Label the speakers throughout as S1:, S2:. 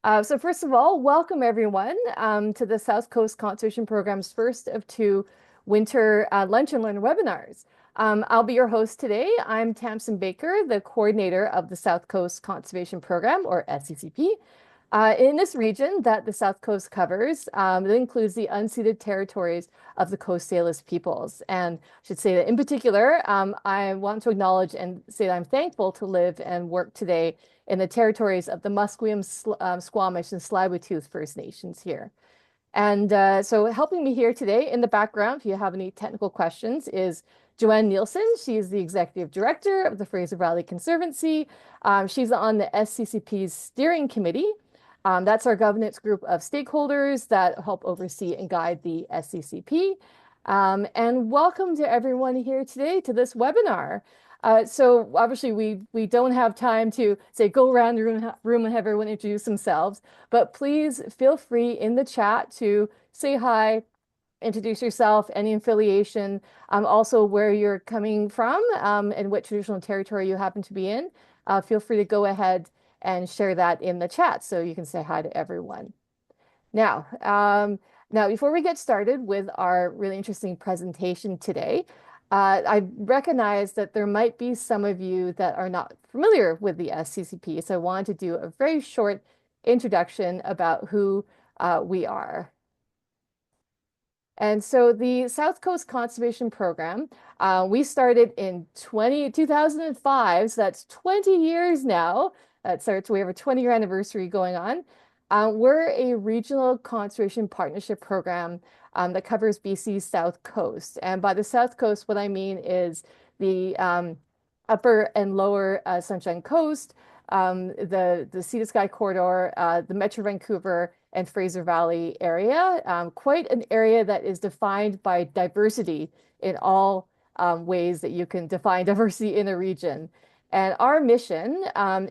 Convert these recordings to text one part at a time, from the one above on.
S1: So first of all, welcome everyone to the South Coast Conservation Program's first of two winter Lunch and Learn webinars. I'll be your host today. I'm Tamsin Baker, the coordinator of the South Coast Conservation Program, or SCCP. In this region that the South Coast covers, it includes the unceded territories of the Coast Salish peoples. And I should say that in particular, I want to acknowledge and say that I'm thankful to live and work today in the territories of the Musqueam, Squamish, and Tsleil-Waututh First Nations here. And so helping me here today in the background, if you have any technical questions, is Joanne Nielsen. She's the executive director of the Fraser Valley Conservancy. She's on the SCCP's steering committee. That's our governance group of stakeholders that help oversee and guide the SCCP. And welcome to everyone here today to this webinar. So obviously we don't have time to say go around the room and have everyone introduce themselves, but please feel free in the chat to say hi, introduce yourself, any affiliation, also where you're coming from, and what traditional territory you happen to be in. Feel free to go ahead and share that in the chat so you can say hi to everyone. Now, before we get started with our really interesting presentation today, I recognize that there might be some of you that are not familiar with the SCCP, so I wanted to do a very short introduction about who we are. And so the South Coast Conservation Program, we started in 2005, so that's 20 years now. We have a 20-year anniversary going on. We're a regional conservation partnership program that covers BC's South Coast. And by the South Coast, what I mean is the upper and lower Sunshine Coast, the Sea to Sky Corridor, the Metro Vancouver and Fraser Valley area. Quite an area that is defined by diversity in all ways that you can define diversity in a region. And our mission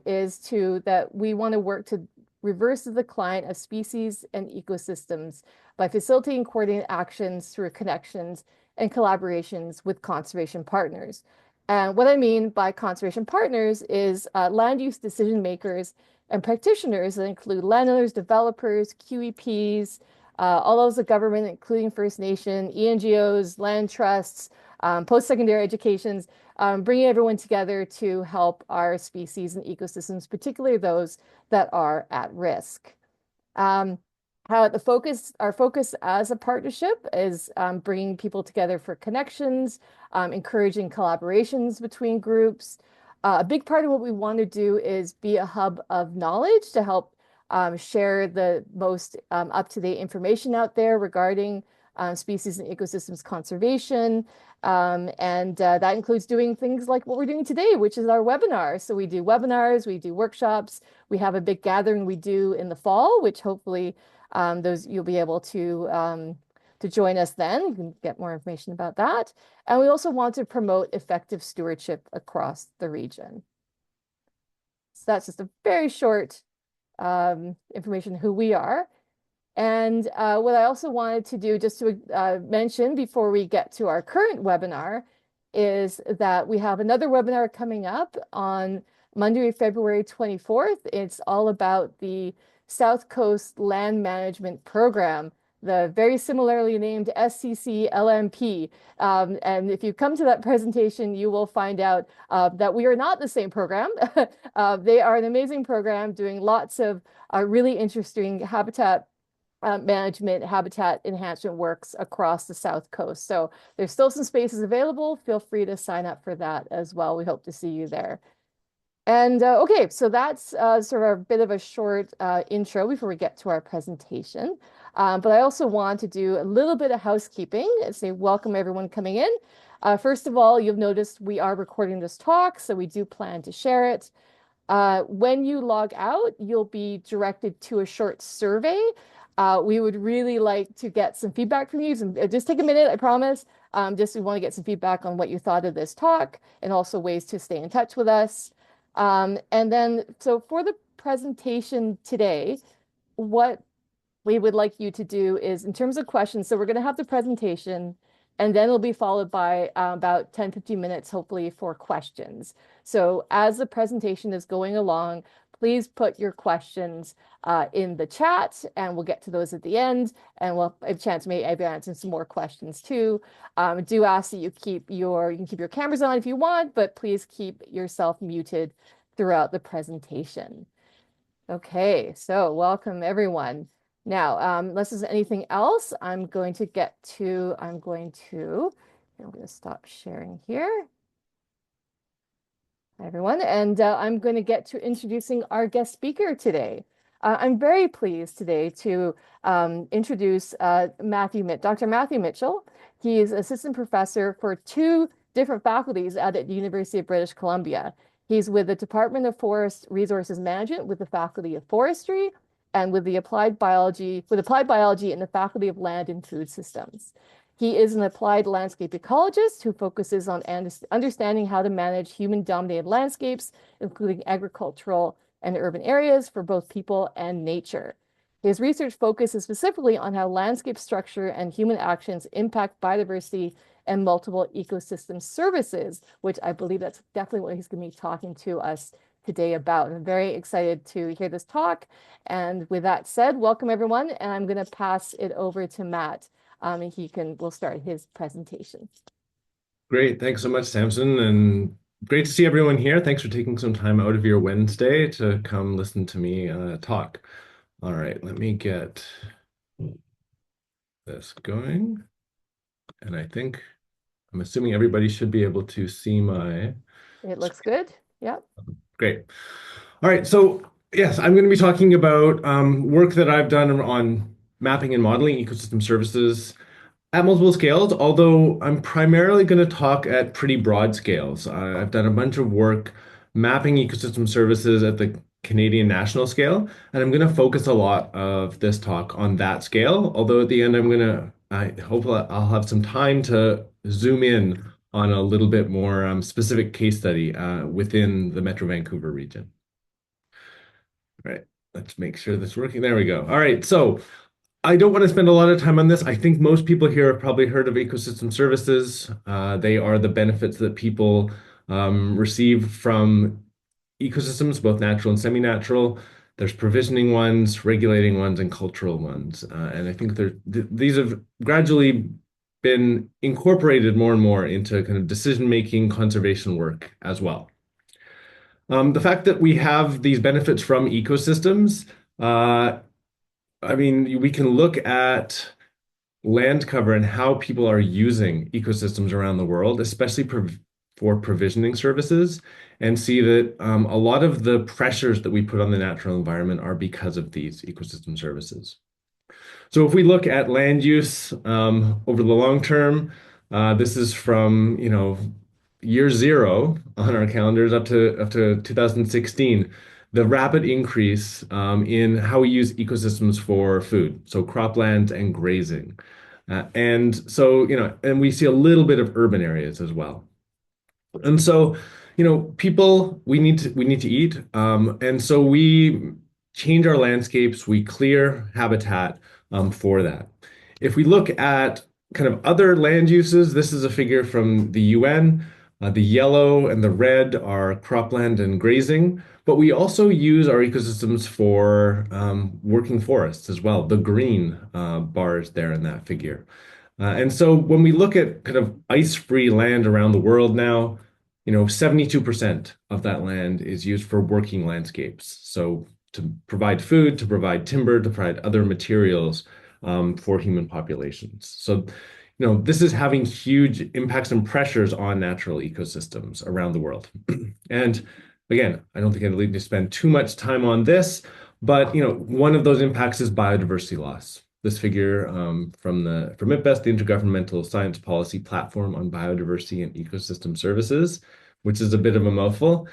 S1: is that we want to work to reverse the decline of species and ecosystems by facilitating coordinated actions through connections and collaborations with conservation partners. And what I mean by conservation partners is land use decision makers and practitioners that include landowners, developers, QEPs, all those of government, including First Nation, ENGOs, land trusts, post-secondary educations, bringing everyone together to help our species and ecosystems, particularly those that are at risk. Our focus as a partnership is bringing people together for connections, encouraging collaborations between groups. A big part of what we want to do is be a hub of knowledge to help share the most up-to-date information out there regarding species and ecosystems conservation. That includes doing things like what we're doing today, which is our webinar. So we do webinars, we do workshops, we have a big gathering we do in the fall, which hopefully you'll be able to join us then. You can get more information about that. And we also want to promote effective stewardship across the region. So that's just a very short information who we are. And what I also wanted to do, just to mention before we get to our current webinar, is that we have another webinar coming up on Monday, February 24th. It's all about the South Coast Land Management Program, the very similarly named SCC LMP. And if you come to that presentation, you will find out that we are not the same program. They are an amazing program doing lots of really interesting habitat management, habitat enhancement works across the South Coast. So there's still some spaces available. Feel free to sign up for that as well. We hope to see you there. And okay, so that's sort of a bit of a short intro before we get to our presentation. But I also want to do a little bit of housekeeping and say welcome everyone coming in. First of all, you've noticed we are recording this talk, so we do plan to share it. When you log out, you'll be directed to a short survey. We would really like to get some feedback from you. Just take a minute, I promise. We want to get some feedback on what you thought of this talk and also ways to stay in touch with us. So for the presentation today, what we would like you to do is in terms of questions, so we're going to have the presentation and then it'll be followed by about 10, 15 minutes, hopefully, for questions. So as the presentation is going along, please put your questions in the chat, and we'll get to those at the end, and we'll have a chance to maybe answer some more questions too. Do ask that you can keep your cameras on if you want, but please keep yourself muted throughout the presentation. Okay, so welcome everyone. Now, unless there's anything else, I'm going to stop sharing here. Hi, everyone, and I'm going to get to introducing our guest speaker today. I'm very pleased today to introduce Dr. Matthew Mitchell. He is assistant professor for two different faculties at the University of British Columbia. He's with the Department of Forest Resources Management with the Faculty of Forestry and with applied biology in the Faculty of Land and Food Systems. He is an applied landscape ecologist who focuses on understanding how to manage human-dominated landscapes, including agricultural and urban areas for both people and nature. His research focuses specifically on how landscape structure and human actions impact biodiversity and multiple ecosystem services, which I believe that's definitely what he's going to be talking to us today about. I'm very excited to hear this talk. And with that said, welcome everyone. And I'm going to pass it over to Matt. And we'll start his presentation.
S2: Great. Thanks so much, Samson. And great to see everyone here. Thanks for taking some time out of your Wednesday to come listen to me talk. All right, let me get this going. And I'm assuming everybody should be able to see my...
S1: It looks good. Yep.
S2: Great. All right, so yes, I'm going to be talking about work that I've done on mapping and modeling ecosystem services at multiple scales, although I'm primarily going to talk at pretty broad scales. I've done a bunch of work mapping ecosystem services at the Canadian national scale, and I'm going to focus a lot of this talk on that scale, although at the end I hope I'll have some time to zoom in on a little bit more specific case study within the Metro Vancouver region. All right, let's make sure this is working. There we go. All right, so I don't want to spend a lot of time on this. I think most people here have probably heard of ecosystem services. They are the benefits that people receive from ecosystems, both natural and semi-natural. There's provisioning ones, regulating ones, and cultural ones. And I think these have gradually been incorporated more and more into kind of decision-making conservation work as well. The fact that we have these benefits from ecosystems, I mean, we can look at land cover and how people are using ecosystems around the world, especially for provisioning services, and see that a lot of the pressures that we put on the natural environment are because of these ecosystem services. So if we look at land use over the long term, this is from, year zero on our calendars up to 2016, the rapid increase in how we use ecosystems for food, so cropland and grazing. And so, and we see a little bit of urban areas as well. And so, people, we need to eat. And so we change our landscapes, we clear habitat for that. If we look at kind of other land uses, this is a figure from the UN. The yellow and the red are cropland and grazing, but we also use our ecosystems for working forests as well, the green bars there in that figure. And so when we look at kind of ice-free land around the world now, 72% of that land is used for working landscapes. So to provide food, to provide timber, to provide other materials for human populations. So, this is having huge impacts and pressures on natural ecosystems around the world. And again, I don't think I need to spend too much time on this, but one of those impacts is biodiversity loss. This figure from IPBES, the Intergovernmental Science Policy Platform on Biodiversity and Ecosystem Services, which is a bit of a mouthful,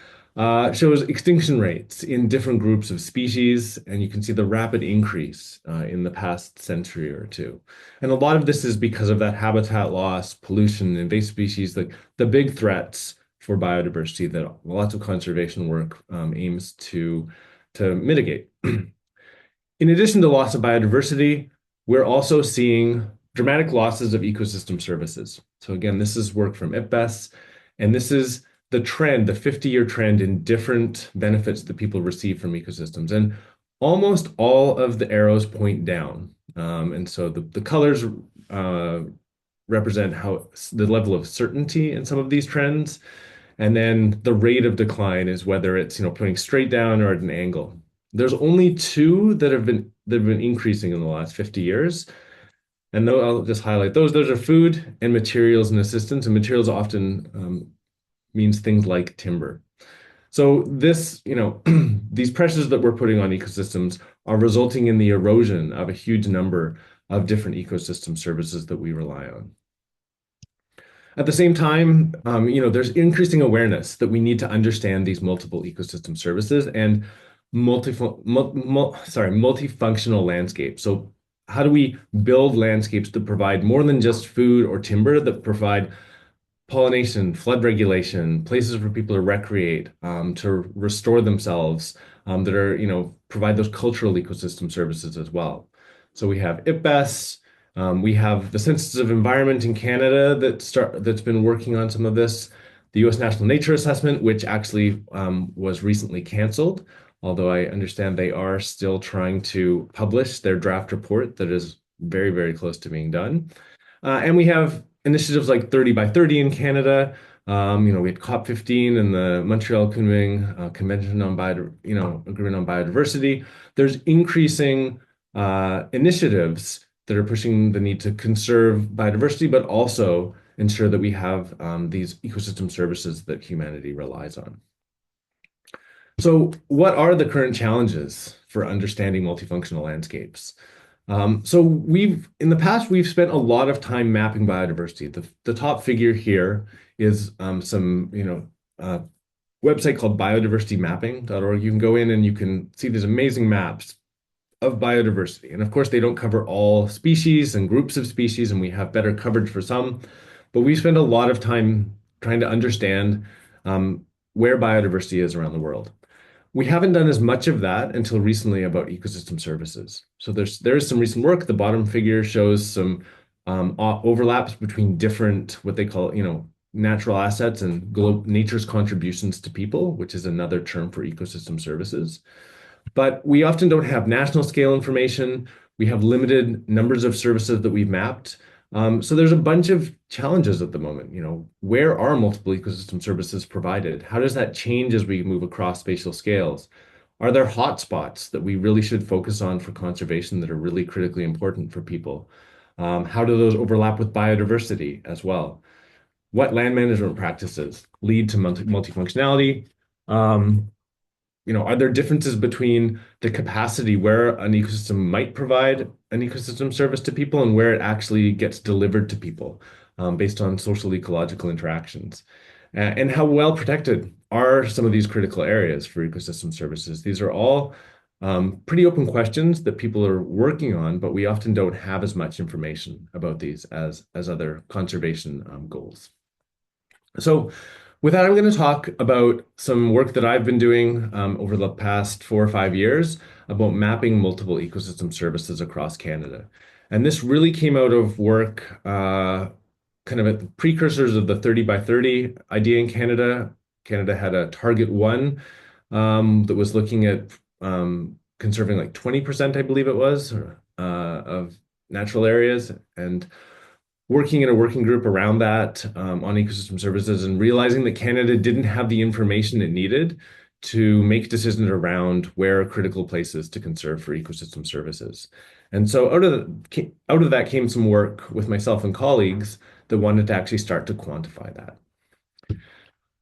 S2: shows extinction rates in different groups of species, and you can see the rapid increase in the past century or two. And a lot of this is because of that habitat loss, pollution, invasive species, like the big threats for biodiversity that lots of conservation work aims to mitigate. In addition to loss of biodiversity, we're also seeing dramatic losses of ecosystem services. So again, this is work from IPBES, and this is the trend, the 50-year trend in different benefits that people receive from ecosystems. And almost all of the arrows point down. And so the colors uh, represent how the level of certainty in some of these trends. And then the rate of decline is whether it's, pointing straight down or at an angle. There's only two that have been increasing in the last 50 years. And though I'll just highlight those. Those are food and materials and assistance. And materials often means things like timber. So this, these pressures that we're putting on ecosystems are resulting in the erosion of a huge number of different ecosystem services that we rely on. At the same time, there's increasing awareness that we need to understand these multiple ecosystem services and multifunctional landscapes. So how do we build landscapes that provide more than just food or timber, that provide pollination, flood regulation, places for people to recreate, to restore themselves, that are, provide those cultural ecosystem services as well. So we have IPBES, we have the Census of Environment in Canada that's been working on some of this, the U.S. National Nature Assessment, which actually was recently canceled, although I understand they are still trying to publish their draft report that is very, very close to being done. And we have initiatives like 30 by 30 in Canada. We had COP15 and the Montreal Kunming Convention on Agreement on Biodiversity. There's increasing initiatives that are pushing the need to conserve biodiversity, but also ensure that we have these ecosystem services that humanity relies on. So, what are the current challenges for understanding multifunctional landscapes? So in the past, we've spent a lot of time mapping biodiversity. The top figure here is a website called biodiversitymapping.org. You can go in and you can see these amazing maps of biodiversity. And of course, they don't cover all species and groups of species, and we have better coverage for some. But we spend a lot of time trying to understand where biodiversity is around the world. We haven't done as much of that until recently about ecosystem services. So there is some recent work. The bottom figure shows some overlaps between different, what they call, natural assets and nature's contributions to people, which is another term for ecosystem services. But we often don't have national scale information. We have limited numbers of services that we've mapped. So there's a bunch of challenges at the moment. Where are multiple ecosystem services provided? How does that change as we move across spatial scales? Are there hotspots that we really should focus on for conservation that are really critically important for people? How do those overlap with biodiversity as well? What land management practices lead to multifunctionality? Are there differences between the capacity where an ecosystem might provide an ecosystem service to people and where it actually gets delivered to people based on social ecological interactions? And how well protected are some of these critical areas for ecosystem services? These are all pretty open questions that people are working on, but we often don't have as much information about these as other conservation goals. So with that, I'm going to talk about some work that I've been doing over the past 4 or 5 years about mapping multiple ecosystem services across Canada. And this really came out of work kind of at the precursors of the 30 by 30 idea in Canada. Canada had a target one that was looking at conserving like 20%, I believe it was, of natural areas. And working in a working group around that on ecosystem services and realizing that Canada didn't have the information it needed to make decisions around where are critical places to conserve for ecosystem services. And so out of that came some work with myself and colleagues that wanted to actually start to quantify that.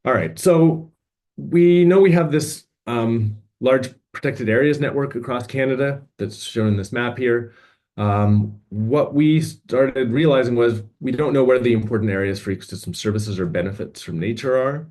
S2: All right, so we know we have this large protected areas network across Canada that's shown in this map here. What we started realizing was we don't know where the important areas for ecosystem services or benefits from nature are.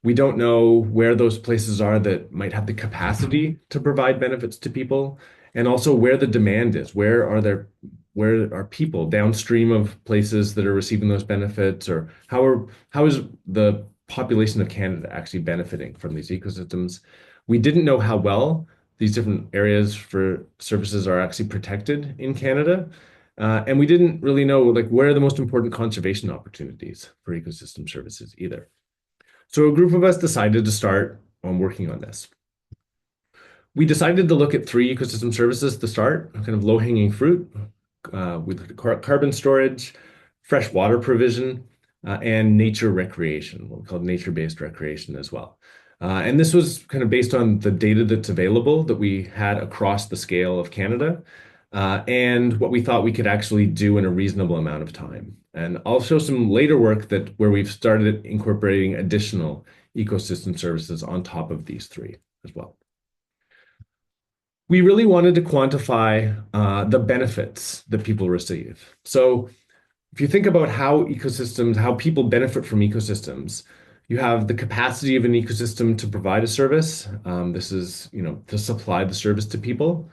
S2: We don't know where those places are that might have the capacity to provide benefits to people, and also where the demand is. Where are people downstream of places that are receiving those benefits, or how is the population of Canada actually benefiting from these ecosystems? We didn't know how well these different areas for services are actually protected in Canada. And we didn't really know where are the most important conservation opportunities for ecosystem services either. So a group of us decided to start on working on this. We decided to look at three ecosystem services to start, kind of low-hanging fruit. We looked at carbon storage, fresh water provision, and nature recreation, what we call nature-based recreation as well. And this was kind of based on the data that's available that we had across the scale of Canada, and what we thought we could actually do in a reasonable amount of time. And I'll show some later work that where we've started incorporating additional ecosystem services on top of these three as well. We really wanted to quantify the benefits that people receive. So if you think about how ecosystems, how people benefit from ecosystems, you have the capacity of an ecosystem to provide a service. This is, to supply the service to people.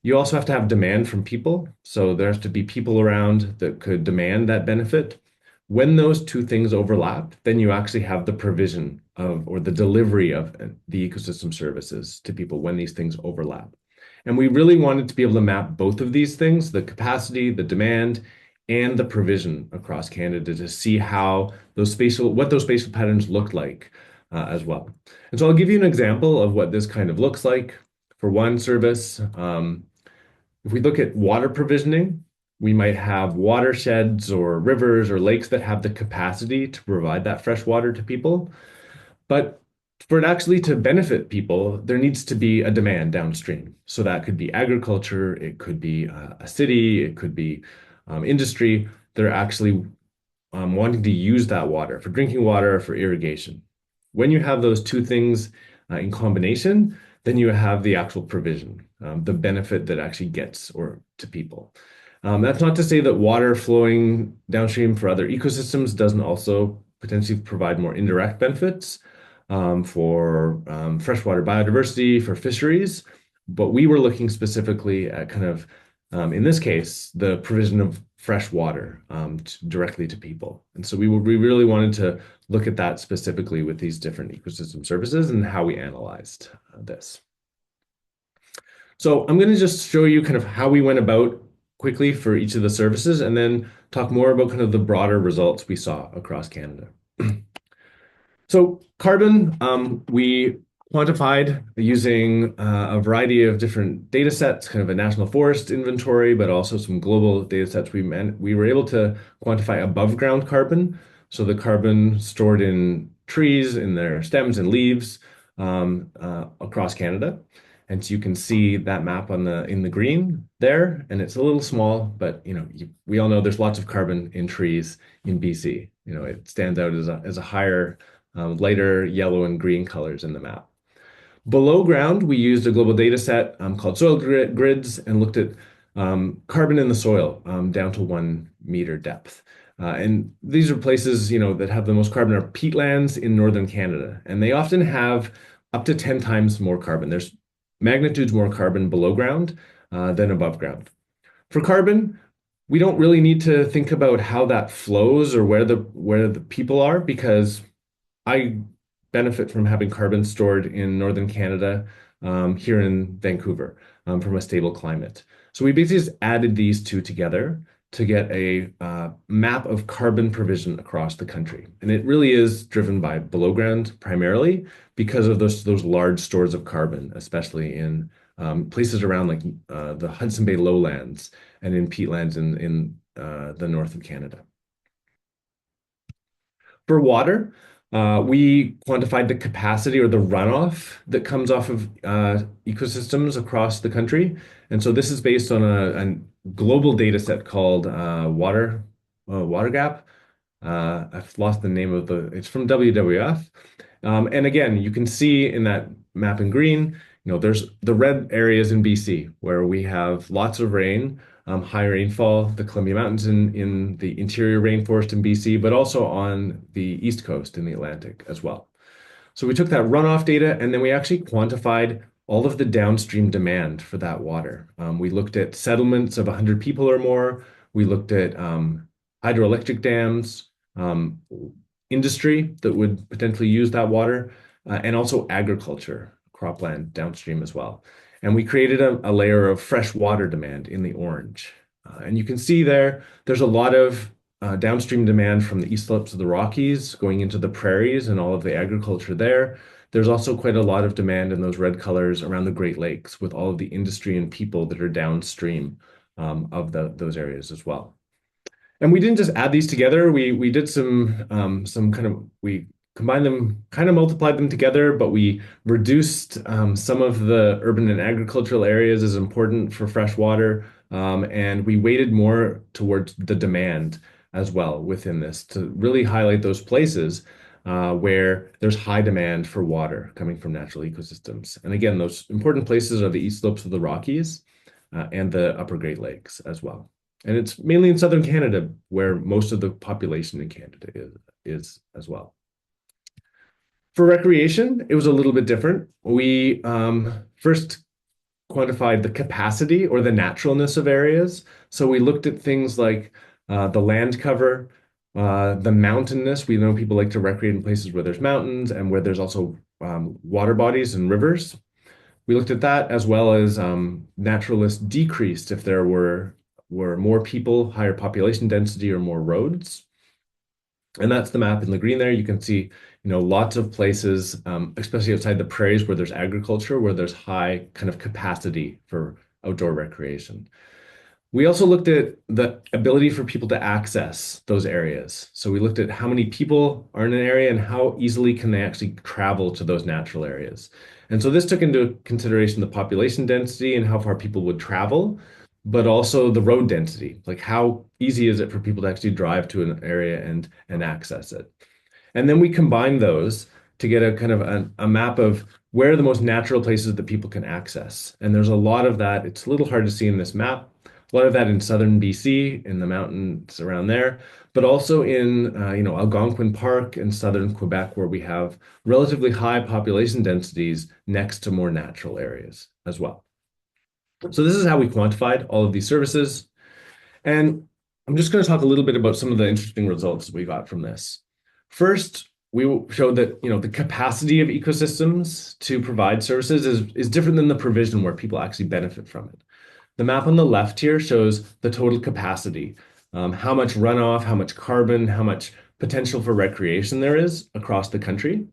S2: You also have to have demand from people. So there has to be people around that could demand that benefit. When those two things overlap, then you actually have the provision of or the delivery of the ecosystem services to people when these things overlap. And we really wanted to be able to map both of these things, the capacity, the demand, and the provision across Canada to see how what those spatial patterns looked like as well. And so I'll give you an example of what this kind of looks like for one service. If we look at water provisioning, we might have watersheds or rivers or lakes that have the capacity to provide that fresh water to people. But for it actually to benefit people, there needs to be a demand downstream. So that could be agriculture, it could be a city, it could be industry. They're actually wanting to use that water for drinking water, or for irrigation. When you have those two things in combination, then you have the actual provision, the benefit that actually gets or to people. That's not to say that water flowing downstream for other ecosystems doesn't also potentially provide more indirect benefits for freshwater biodiversity, for fisheries. But we were looking specifically at kind of, in this case, the provision of fresh water directly to people. And so we really wanted to look at that specifically with these different ecosystem services and how we analyzed this. So I'm going to just show you kind of how we went about quickly for each of the services and then talk more about kind of the broader results we saw across Canada. So carbon, we quantified using a variety of different data sets, kind of a national forest inventory, but also some global data sets. We were able to quantify above ground carbon, so the carbon stored in trees, in their stems and leaves across Canada. And so you can see that map in the green there, and it's a little small, but we all know there's lots of carbon in trees in BC. It stands out as a higher, lighter yellow and green colors in the map. Below ground, we used a global data set called soil grids and looked at carbon in the soil down to 1 meter depth. And these are places, that have the most carbon are peatlands in northern Canada, and they often have up to 10 times more carbon. There's magnitudes more carbon below ground than above ground. For carbon, we don't really need to think about how that flows or where the people are, because I benefit from having carbon stored in northern Canada here in Vancouver from a stable climate. So we basically just added these two together to get a map of carbon provision across the country. And it really is driven by below ground primarily because of those large stores of carbon, especially in places around like the Hudson Bay lowlands and in peatlands in the north of Canada. For water, we quantified the capacity or the runoff that comes off of ecosystems across the country. And so this is based on a global data set called Water Gap. I've lost the name of it's from WWF. And again, you can see in that map in green, there's the red areas in BC where we have lots of rain, high rainfall, the Columbia Mountains in the interior rainforest in BC, but also on the East Coast in the Atlantic as well. So we took that runoff data and then we actually quantified all of the downstream demand for that water. We looked at settlements of 100 people or more. We looked at hydroelectric dams, industry that would potentially use that water, and also agriculture, cropland downstream as well. And we created a layer of fresh water demand in the orange. And you can see there's a lot of downstream demand from the east slopes of the Rockies going into the prairies and all of the agriculture there. There's also quite a lot of demand in those red colors around the Great Lakes with all of the industry and people that are downstream of those areas as well. And we didn't just add these together. We did some kind of we combined them, kind of multiplied them together, but we reduced some of the urban and agricultural areas as important for fresh water, and we weighted more towards the demand as well within this to really highlight those places where there's high demand for water coming from natural ecosystems. And again, those important places are the east slopes of the Rockies and the upper Great Lakes as well. And it's mainly in southern Canada where most of the population in Canada is as well. For recreation, it was a little bit different. We first quantified the capacity or the naturalness of areas. So we looked at things like the land cover, the mountainous. We know people like to recreate in places where there's mountains and where there's also water bodies and rivers. We looked at that as well as naturalist decreased if there were more people, higher population density, or more roads. And that's the map in the green there. You can see, lots of places, especially outside the prairies where there's agriculture, where there's high kind of capacity for outdoor recreation. We also looked at the ability for people to access those areas. So we looked at how many people are in an area and how easily can they actually travel to those natural areas. And so this took into consideration the population density and how far people would travel, but also the road density, like how easy is it for people to actually drive to an area and access it. And then we combine those to get a kind of a map of where are the most natural places that people can access. And there's a lot of that. It's a little hard to see in this map. A lot of that in southern BC, in the mountains around there, but also in Algonquin Park in southern Quebec, where we have relatively high population densities next to more natural areas as well. So this is how we quantified all of these services. And I'm just going to talk a little bit about some of the interesting results we got from this. First, we showed that the capacity of ecosystems to provide services is different than the provision where people actually benefit from it. The map on the left here shows the total capacity, how much runoff, how much carbon, how much potential for recreation there is across the country.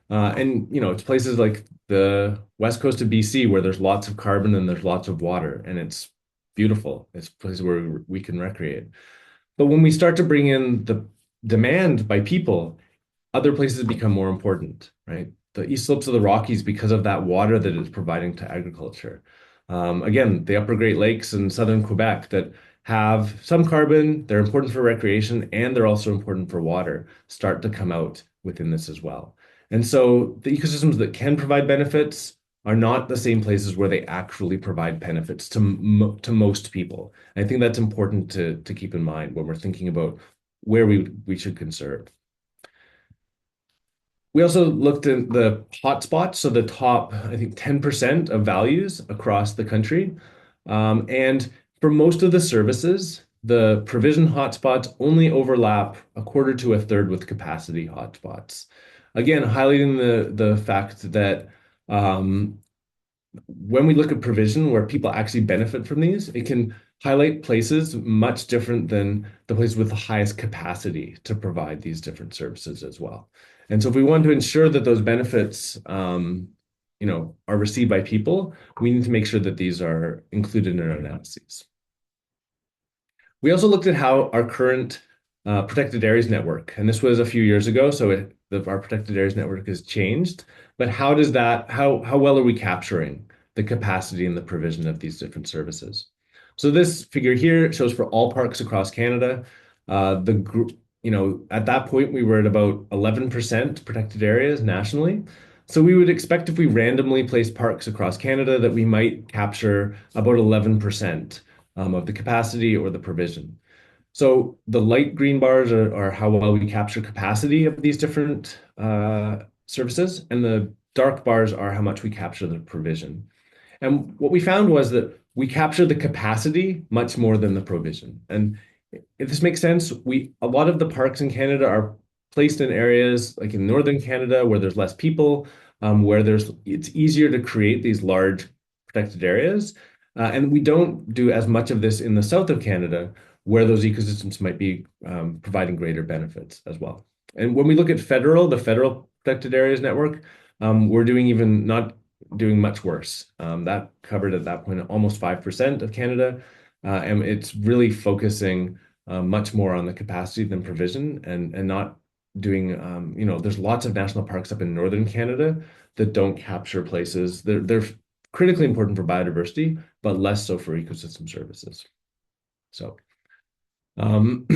S2: And it's places like the west coast of BC where there's lots of carbon and there's lots of water, and it's beautiful. It's places where we can recreate. But when we start to bring in the demand by people, other places become more important, right? The east slopes of the Rockies because of that water that it's providing to agriculture. Again, the upper Great Lakes and southern Quebec that have some carbon, they're important for recreation, and they're also important for water, start to come out within this as well. And so the ecosystems that can provide benefits are not the same places where they actually provide benefits to most people. And I think that's important to keep in mind when we're thinking about where we should conserve. We also looked at the hotspots, so the top, I think, 10% of values across the country. And for most of the services, the provision hotspots only overlap a quarter to a third with capacity hotspots. Again, highlighting the fact that when we look at provision where people actually benefit from these, it can highlight places much different than the places with the highest capacity to provide these different services as well. And so if we want to ensure that those benefits are received by people, we need to make sure that these are included in our analyses. We also looked at how our current protected areas network, and this was a few years ago, so our protected areas network has changed, but how well are we capturing the capacity and the provision of these different services? So this figure here shows for all parks across Canada, the group, at that point we were at about 11% protected areas nationally. So we would expect if we randomly placed parks across Canada that we might capture about 11% of the capacity or the provision. So the light green bars are how well we capture capacity of these different services, and the dark bars are how much we capture the provision. And what we found was that we capture the capacity much more than the provision. And if this makes sense, a lot of the parks in Canada are placed in areas like in northern Canada where there's less people, where it's easier to create these large protected areas. And we don't do as much of this in the south of Canada, where those ecosystems might be providing greater benefits as well. And when we look at the federal protected areas network, we're doing even not doing much worse. That covered at that point almost 5% of Canada, and it's really focusing much more on the capacity than provision, and not doing, there's lots of national parks up in northern Canada that don't capture places. They're critically important for biodiversity, but less so for ecosystem services. So, um,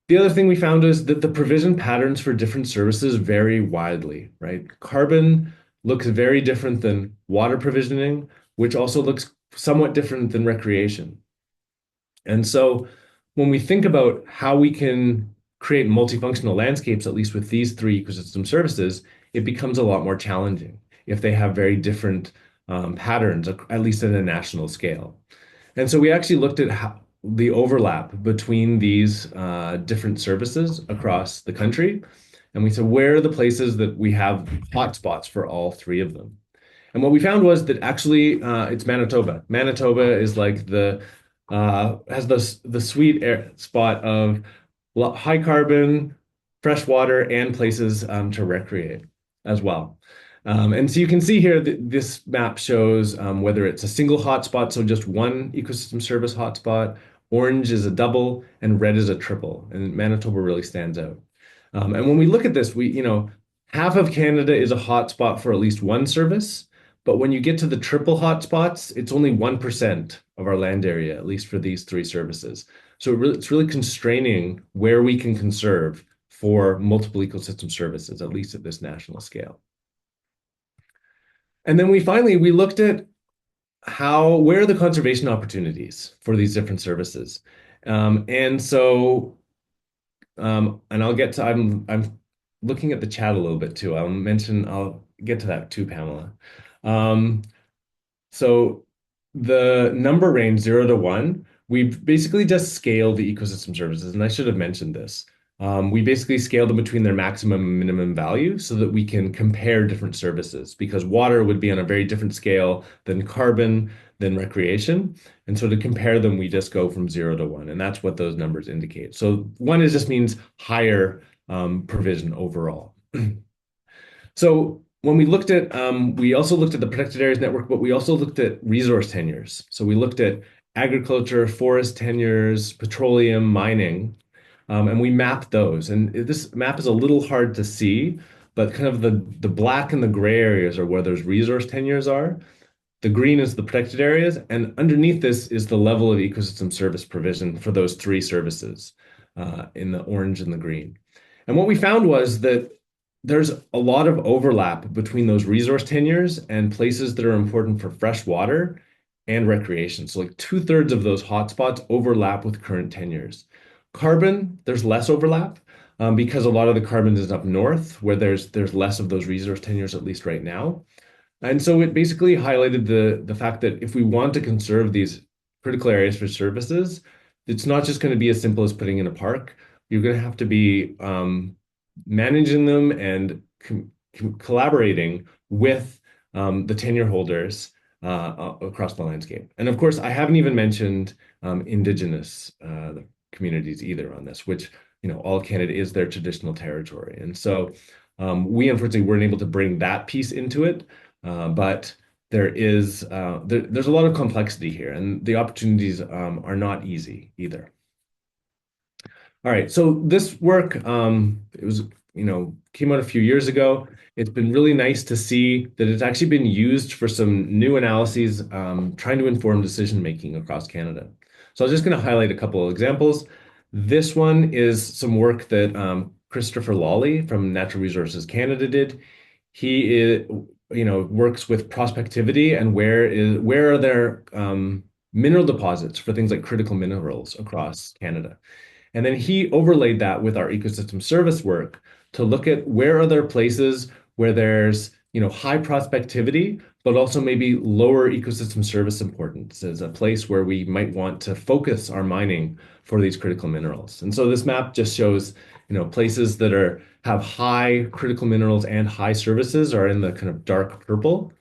S2: the other thing we found is that the provision patterns for different services vary widely, right? Carbon looks very different than water provisioning, which also looks somewhat different than recreation. And so when we think about how we can create multifunctional landscapes, at least with these three ecosystem services, it becomes a lot more challenging if they have very different patterns, at least at a national scale. And so we actually looked at the overlap between these different services across the country. And we said, where are the places that we have hotspots for all three of them? And what we found was that actually it's Manitoba. Manitoba is like has the sweet air spot of high carbon, fresh water, and places to recreate as well. And so you can see here that this map shows whether it's a single hotspot, so just one ecosystem service hotspot, orange is a double, and red is a triple. And Manitoba really stands out. And when we look at this, half of Canada is a hotspot for at least one service. But when you get to the triple hotspots, it's only 1% of our land area, at least for these three services. So it's really constraining where we can conserve for multiple ecosystem services, at least at this national scale. And then we looked at where are the conservation opportunities for these different services. And so, and I'm looking at the chat a little bit too. I'll get to that too, Pamela. Um, so the number range 0 to 1, we've basically just scaled the ecosystem services, and I should have mentioned this. We basically scale them between their maximum and minimum value so that we can compare different services, because water would be on a very different scale than carbon, than recreation. And so to compare them, we just go from 0 to 1, and that's what those numbers indicate. So one just means higher provision overall. So when we also looked at the protected areas network, but we also looked at resource tenures. So we looked at agriculture, forest tenures, petroleum, mining, and we mapped those. And this map is a little hard to see, but kind of the black and the gray areas are where those resource tenures are. The green is the protected areas, and underneath this is the level of ecosystem service provision for those three services in the orange and the green. And what we found was that there's a lot of overlap between those resource tenures and places that are important for fresh water and recreation. So like 2/3 of those hotspots overlap with current tenures. Carbon, there's less overlap because a lot of the carbon is up north where there's less of those resource tenures, at least right now. And so it basically highlighted the fact that if we want to conserve these critical areas for services, it's not just going to be as simple as putting in a park. You're going to have to be managing them and collaborating with the tenure holders across the landscape. And of course, I haven't even mentioned Indigenous communities either on this, which, all Canada is their traditional territory. And so we unfortunately weren't able to bring that piece into it, but there's a lot of complexity here, and the opportunities are not easy either. All right, so this work, it was, came out a few years ago. It's been really nice to see that it's actually been used for some new analyses, trying to inform decision making across Canada. So I was just going to highlight a couple of examples. This one is some work that Christopher Lawley from Natural Resources Canada did. He works with prospectivity and where are there mineral deposits for things like critical minerals across Canada. And then he overlaid that with our ecosystem service work to look at where are there places where there's, high prospectivity, but also maybe lower ecosystem service importance as a place where we might want to focus our mining for these critical minerals. And so this map just shows, places that have high critical minerals and high services are in the kind of dark purple.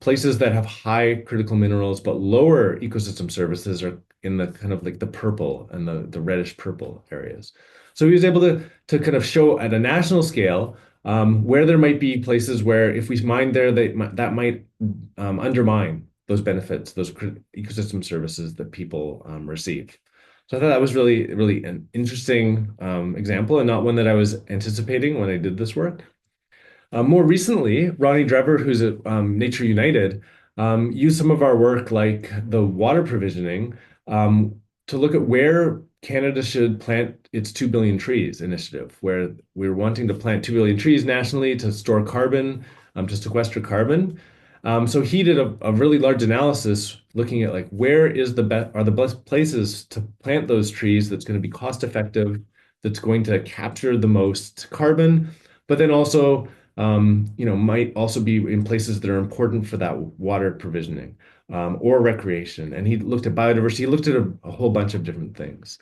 S2: places that have high critical minerals but lower ecosystem services are in the kind of like the purple and the reddish purple areas. So he was able to kind of show at a national scale where there might be places where if we mine there, that might undermine those benefits, those ecosystem services that people receive. So I thought that was really, really an interesting example and not one that I was anticipating when I did this work. More recently, Ronnie Drever, who's at Nature United, used some of our work, like the water provisioning, to look at where Canada should plant its 2 billion trees initiative, where we're wanting to plant 2 billion trees nationally to store carbon, to sequester carbon. So he did a really large analysis looking at like where is the best are the best places to plant those trees that's going to be cost effective, that's going to capture the most carbon, but then also might also be in places that are important for that water provisioning or recreation. And he looked at biodiversity. He looked at a whole bunch of different things.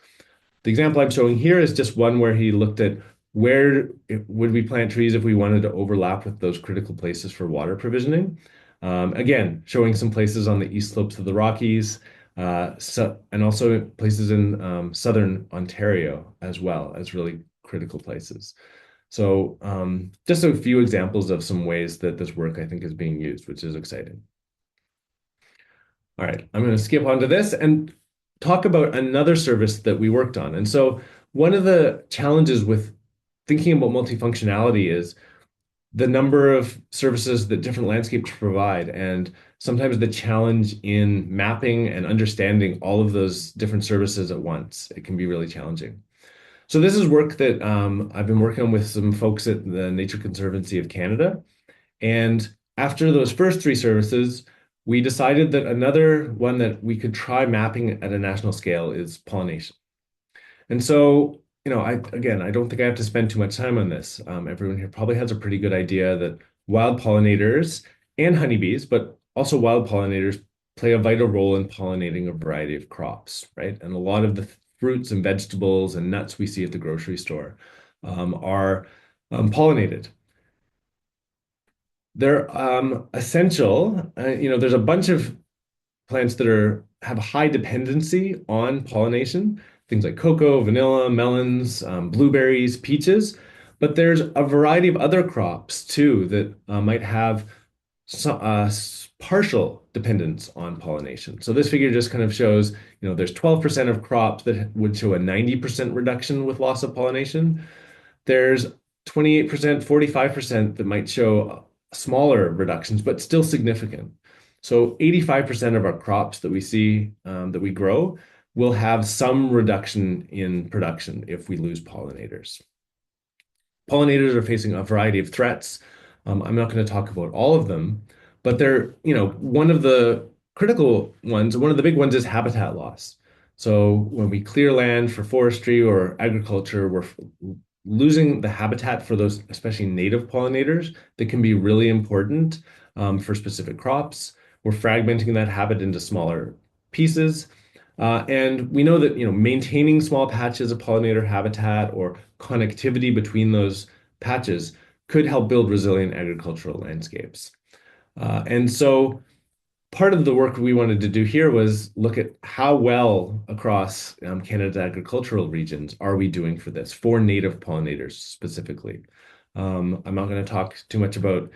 S2: The example I'm showing here is just one where he looked at where would we plant trees if we wanted to overlap with those critical places for water provisioning. Again, showing some places on the east slopes of the Rockies, and also places in southern Ontario as well as really critical places. So just a few examples of some ways that this work I think is being used, which is exciting. All right, I'm going to skip on to this and talk about another service that we worked on. And so one of the challenges with thinking about multifunctionality is the number of services that different landscapes provide, and sometimes the challenge in mapping and understanding all of those different services at once. It can be really challenging. So this is work that I've been working on with some folks at the Nature Conservancy of Canada. And after those first three services, we decided that another one that we could try mapping at a national scale is pollination. And so, I don't think I have to spend too much time on this. Everyone here probably has a pretty good idea that wild pollinators and honeybees, but also wild pollinators play a vital role in pollinating a variety of crops, right? And a lot of the fruits and vegetables and nuts we see at the grocery store are pollinated. They're essential. There's a bunch of plants that have a high dependency on pollination, things like cocoa, vanilla, melons, blueberries, peaches. But there's a variety of other crops too that might have partial dependence on pollination. So this figure just kind of shows, there's 12% of crops that would show a 90% reduction with loss of pollination. There's 28%, 45% that might show smaller reductions, but still significant. So 85% of our crops that we see that we grow will have some reduction in production if we lose pollinators. Pollinators are facing a variety of threats. I'm not going to talk about all of them, but one of the critical ones, one of the big ones is habitat loss. So when we clear land for forestry or agriculture, we're losing the habitat for those, especially native pollinators, that can be really important for specific crops. We're fragmenting that habit into smaller pieces. And we know that maintaining small patches of pollinator habitat or connectivity between those patches could help build resilient agricultural landscapes. And so part of the work we wanted to do here was look at how well across Canada's agricultural regions are we doing for this, for native pollinators specifically. I'm not going to talk too much about,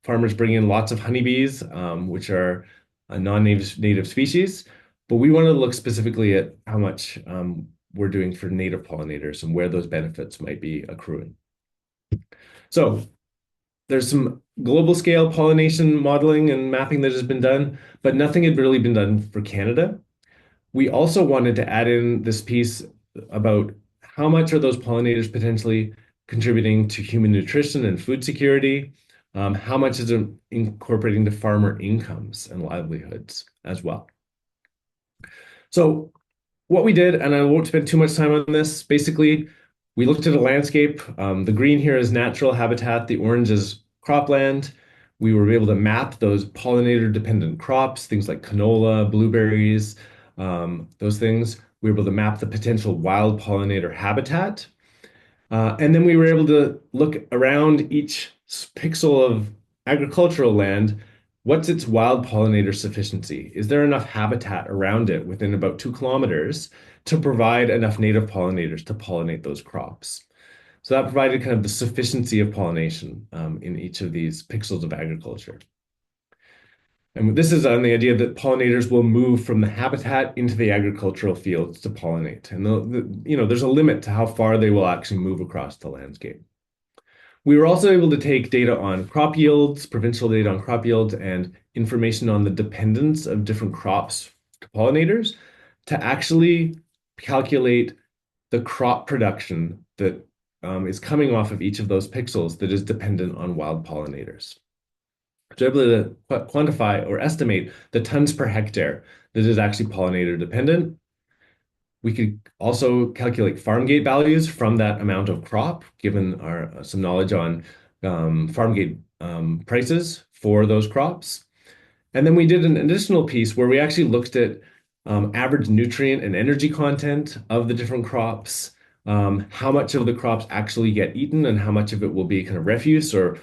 S2: farmers bring in lots of honeybees, which are a non-native species, but we want to look specifically at how much we're doing for native pollinators and where those benefits might be accruing. So there's some global scale pollination modeling and mapping that has been done, but nothing had really been done for Canada. We also wanted to add in this piece about how much are those pollinators potentially contributing to human nutrition and food security? How much is it incorporating to farmer incomes and livelihoods as well? So what we did, and I won't spend too much time on this, basically, we looked at a landscape. The green here is natural habitat. The orange is cropland. We were able to map those pollinator-dependent crops, things like canola, blueberries, those things. We were able to map the potential wild pollinator habitat. And then we were able to look around each pixel of agricultural land what's its wild pollinator sufficiency? Is there enough habitat around it within about 2 kilometers to provide enough native pollinators to pollinate those crops? So that provided kind of the sufficiency of pollination in each of these pixels of agriculture. And this is on the idea that pollinators will move from the habitat into the agricultural fields to pollinate. And there's a limit to how far they will actually move across the landscape. We were also able to take data on crop yields, provincial data on crop yields, and information on the dependence of different crops to pollinators to actually calculate the crop production that is coming off of each of those pixels that is dependent on wild pollinators. So able to quantify or estimate the tons per hectare that is actually pollinator dependent. We could also calculate farm gate values from that amount of crop, given our some knowledge on farm gate prices for those crops. And then we did an additional piece where we actually looked at average nutrient and energy content of the different crops, how much of the crops actually get eaten, and how much of it will be kind of refuse or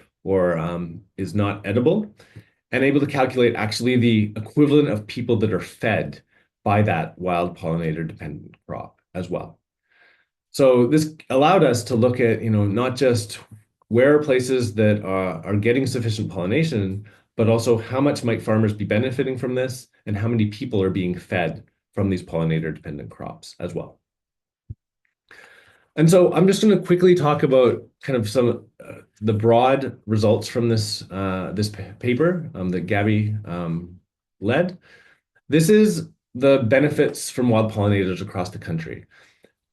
S2: is not edible, and able to calculate actually the equivalent of people that are fed by that wild pollinator dependent crop as well. So this allowed us to look at, not just where are places that are getting sufficient pollination, but also how much might farmers be benefiting from this and how many people are being fed from these pollinator dependent crops as well. And so I'm just going to quickly talk about kind of some the broad results from this paper that Gabby led. This is the benefits from wild pollinators across the country.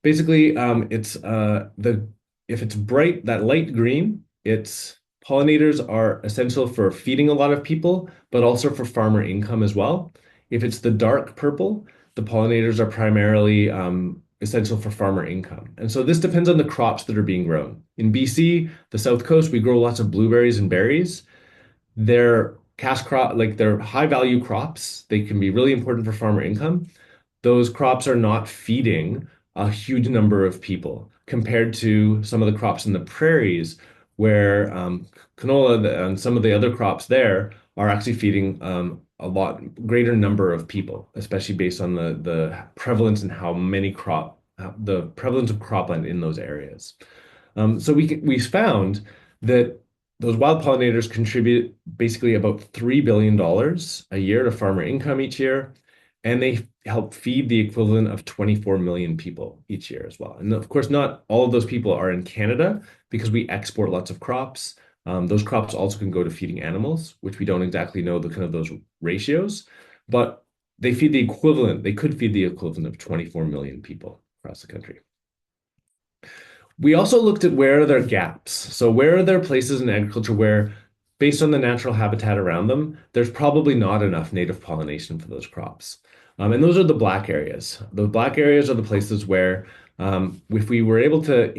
S2: Basically, it's the if it's bright, that light green, it's pollinators are essential for feeding a lot of people, but also for farmer income as well. If it's the dark purple, the pollinators are primarily essential for farmer income. And so this depends on the crops that are being grown. In BC, the South Coast, we grow lots of blueberries and berries. They're cash crop, like they're high value crops. They can be really important for farmer income. Those crops are not feeding a huge number of people compared to some of the crops in the prairies where canola and some of the other crops there are actually feeding a lot greater number of people, especially based on the prevalence and how many the prevalence of cropland in those areas. So we found that those wild pollinators contribute basically about $3 billion a year to farmer income each year, and they help feed the equivalent of 24 million people each year as well. And of course, not all of those people are in Canada because we export lots of crops. Those crops also can go to feeding animals, which we don't exactly know the kind of those ratios, but they feed the equivalent, they could feed the equivalent of 24 million people across the country. We also looked at where are there gaps. So where are there places in agriculture where, based on the natural habitat around them, there's probably not enough native pollination for those crops. And those are the black areas. The black areas are the places where, if we were able to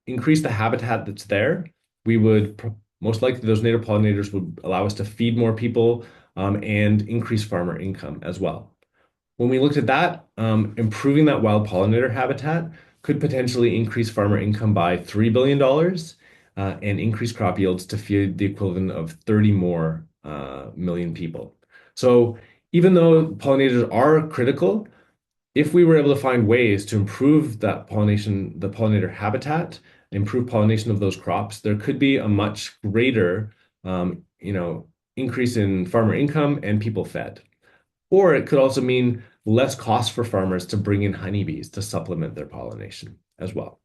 S2: increase the habitat that's there, we would most likely those native pollinators would allow us to feed more people and increase farmer income as well. When we looked at that, improving that wild pollinator habitat could potentially increase farmer income by $3 billion and increase crop yields to feed the equivalent of 30 more million people. So even though pollinators are critical, if we were able to find ways to improve that pollination, the pollinator habitat, improve pollination of those crops, there could be a much greater, increase in farmer income and people fed. Or it could also mean less cost for farmers to bring in honeybees to supplement their pollination as well.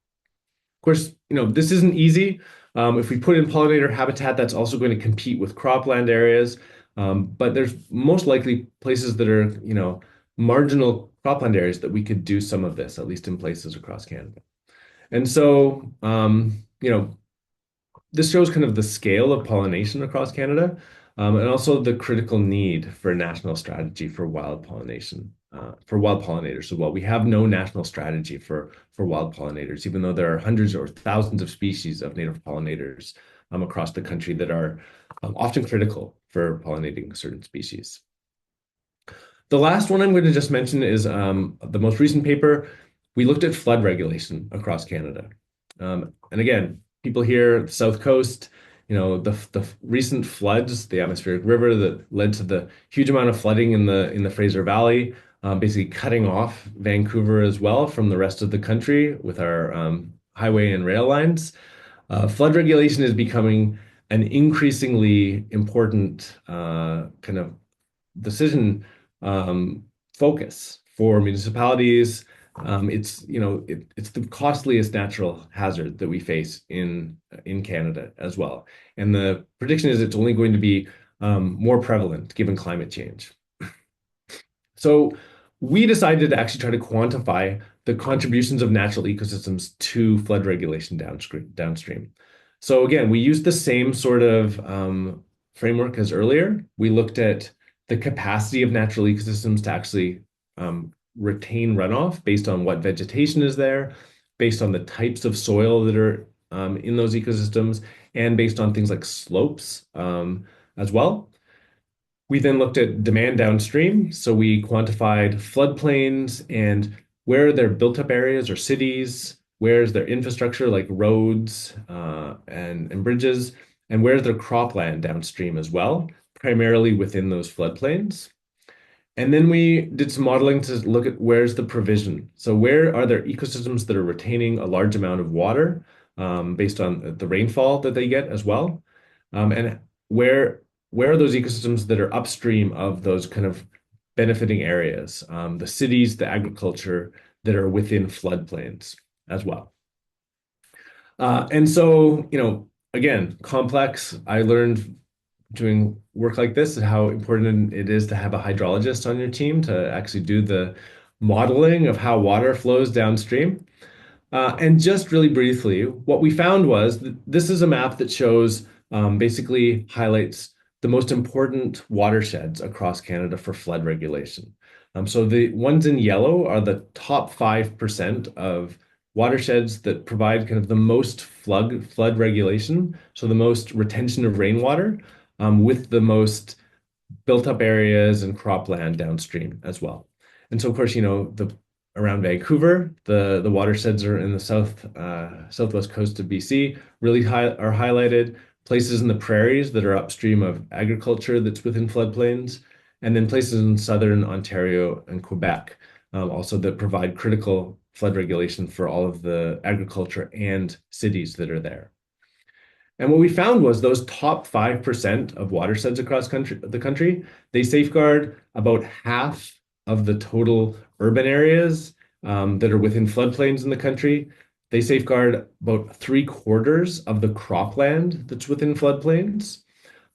S2: Of course, this isn't easy. If we put in pollinator habitat, that's also going to compete with cropland areas. But there's most likely places that are, marginal cropland areas that we could do some of this, at least in places across Canada. And so, this shows kind of the scale of pollination across Canada, and also the critical need for a national strategy for wild pollination, for wild pollinators as well. We have no national strategy for wild pollinators, even though there are hundreds or thousands of species of native pollinators across the country that are often critical for pollinating certain species. The last one I'm going to just mention is the most recent paper. We looked at flood regulation across Canada. And again, people here, the South Coast, the recent floods, the atmospheric river that led to the huge amount of flooding in the Fraser Valley, basically cutting off Vancouver as well from the rest of the country with our highway and rail lines. Flood regulation is becoming an increasingly important kind of decision focus for municipalities. It's the costliest natural hazard that we face in Canada as well. And the prediction is it's only going to be more prevalent given climate change. So we decided to actually try to quantify the contributions of natural ecosystems to flood regulation downstream. So again, we used the same sort of framework as earlier. We looked at the capacity of natural ecosystems to actually retain runoff based on what vegetation is there, based on the types of soil that are in those ecosystems, and based on things like slopes as well. We then looked at demand downstream. So we quantified floodplains and where are their built up areas or cities, where's their infrastructure like roads and bridges, and where's their cropland downstream as well, primarily within those floodplains. And then we did some modeling to look at where's the provision. So where are there ecosystems that are retaining a large amount of water based on the rainfall that they get as well? And where are those ecosystems that are upstream of those kind of benefiting areas, the cities, the agriculture that are within floodplains as well. And so, again, complex. I learned doing work like this how important it is to have a hydrologist on your team to actually do the modeling of how water flows downstream. And just really briefly, what we found was that this is a map that shows basically highlights the most important watersheds across Canada for flood regulation. So the ones in yellow are the top 5% of watersheds that provide kind of the most flood regulation, so the most retention of rainwater, with the most built up areas and cropland downstream as well. And so, of course, the around Vancouver, the watersheds are in the southwest coast of BC, really are highlighted. Places in the prairies that are upstream of agriculture that's within floodplains, and then places in southern Ontario and Quebec, also that provide critical flood regulation for all of the agriculture and cities that are there. And what we found was those top 5% of watersheds across the country, they safeguard about half of the total urban areas that are within floodplains in the country. They safeguard about 3/4 of the cropland that's within floodplains.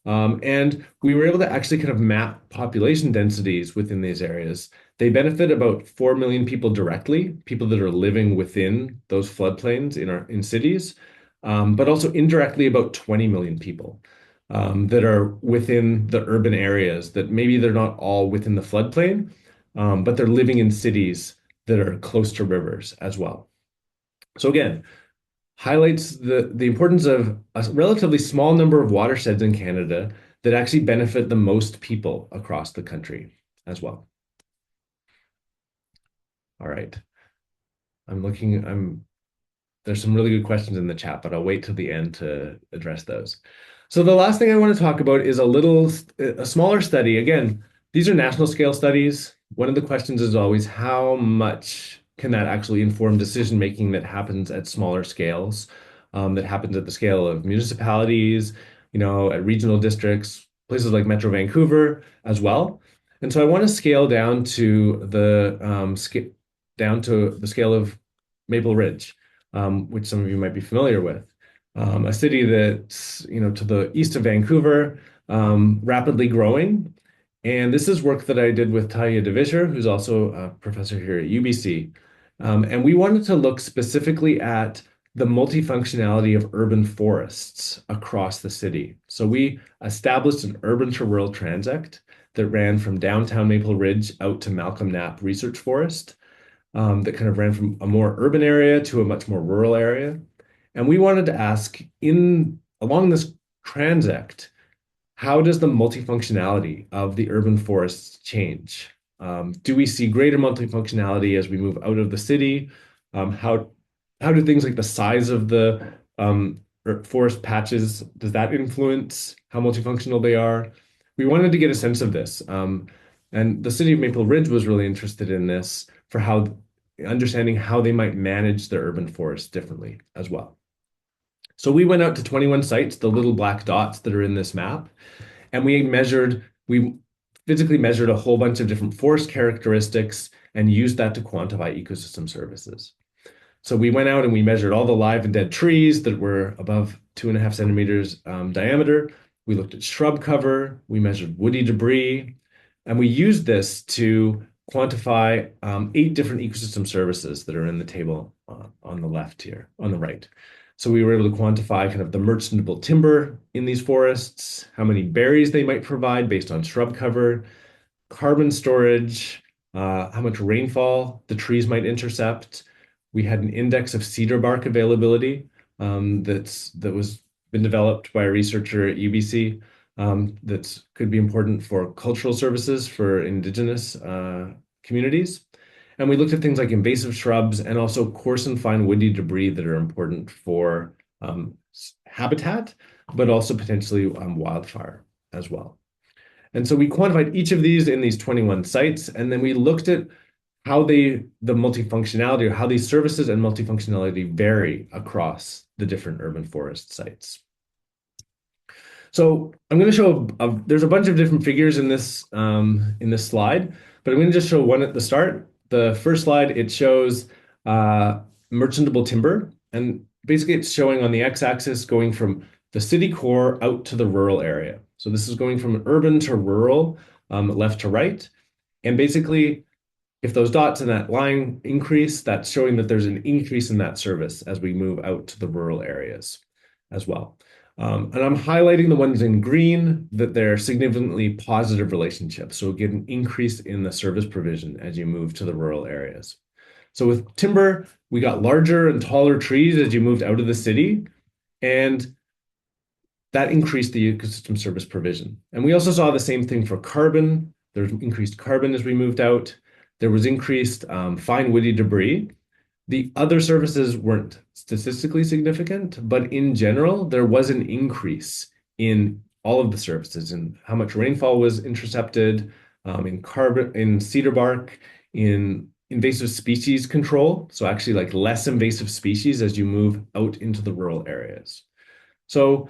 S2: And we were able to actually kind of map population densities within these areas. They benefit about 4 million people directly, people that are living within those floodplains in cities, but also indirectly about 20 million people that are within the urban areas that maybe they're not all within the floodplain, but they're living in cities that are close to rivers as well. So again, highlights the importance of a relatively small number of watersheds in Canada that actually benefit the most people across the country as well. All right. There's some really good questions in the chat, but I'll wait till the end to address those. So the last thing I want to talk about is a smaller study. Again, these are national scale studies. One of the questions is always how much can that actually inform decision making that happens at smaller scales, that happens at the scale of municipalities, at regional districts, places like Metro Vancouver as well. And so I want to scale down to the scale of Maple Ridge, which some of you might be familiar with. A city that's, to the east of Vancouver, rapidly growing. And this is work that I did with Tanya DeVischer, who's also a professor here at UBC. And we wanted to look specifically at the multifunctionality of urban forests across the city. So we established an urban to rural transect that ran from downtown Maple Ridge out to Malcolm Knapp Research Forest, that kind of ran from a more urban area to a much more rural area. And we wanted to ask, along this transect, how does the multifunctionality of the urban forests change? Do we see greater multifunctionality as we move out of the city? How do things like the size of the forest patches, does that influence how multifunctional they are? We wanted to get a sense of this. And the city of Maple Ridge was really interested in this for how understanding how they might manage their urban forests differently as well. So we went out to 21 sites, the little black dots that are in this map, and we physically measured a whole bunch of different forest characteristics and used that to quantify ecosystem services. So we went out and we measured all the live and dead trees that were above 2.5 centimeters diameter. We looked at shrub cover, we measured woody debris, and we used this to quantify 8 different ecosystem services that are in the table on the left here, on the right. So we were able to quantify kind of the merchantable timber in these forests, how many berries they might provide based on shrub cover, carbon storage, how much rainfall the trees might intercept. We had an index of cedar bark availability that was been developed by a researcher at UBC that could be important for cultural services for indigenous communities. And we looked at things like invasive shrubs and also coarse and fine woody debris that are important for habitat, but also potentially wildfire as well. And so we quantified each of these in these 21 sites, and then we looked at how the multifunctionality or how these services and multifunctionality vary across the different urban forest sites. So I'm going to show there's a bunch of different figures in this slide, but I'm going to just show one at the start. The first slide, it shows merchantable timber, and basically it's showing on the x-axis going from the city core out to the rural area. So this is going from urban to rural, left to right, and basically if those dots in that line increase, that's showing that there's an increase in that service as we move out to the rural areas as well. And I'm highlighting the ones in green that they're significantly positive relationships. So get an increase in the service provision as you move to the rural areas. So with timber, we got larger and taller trees as you moved out of the city, and that increased the ecosystem service provision. And we also saw the same thing for carbon. There's increased carbon as we moved out. There was increased fine woody debris. The other services weren't statistically significant, but in general, there was an increase in all of the services and how much rainfall was intercepted, in carbon, in cedar bark, in invasive species control. So actually like less invasive species as you move out into the rural areas. So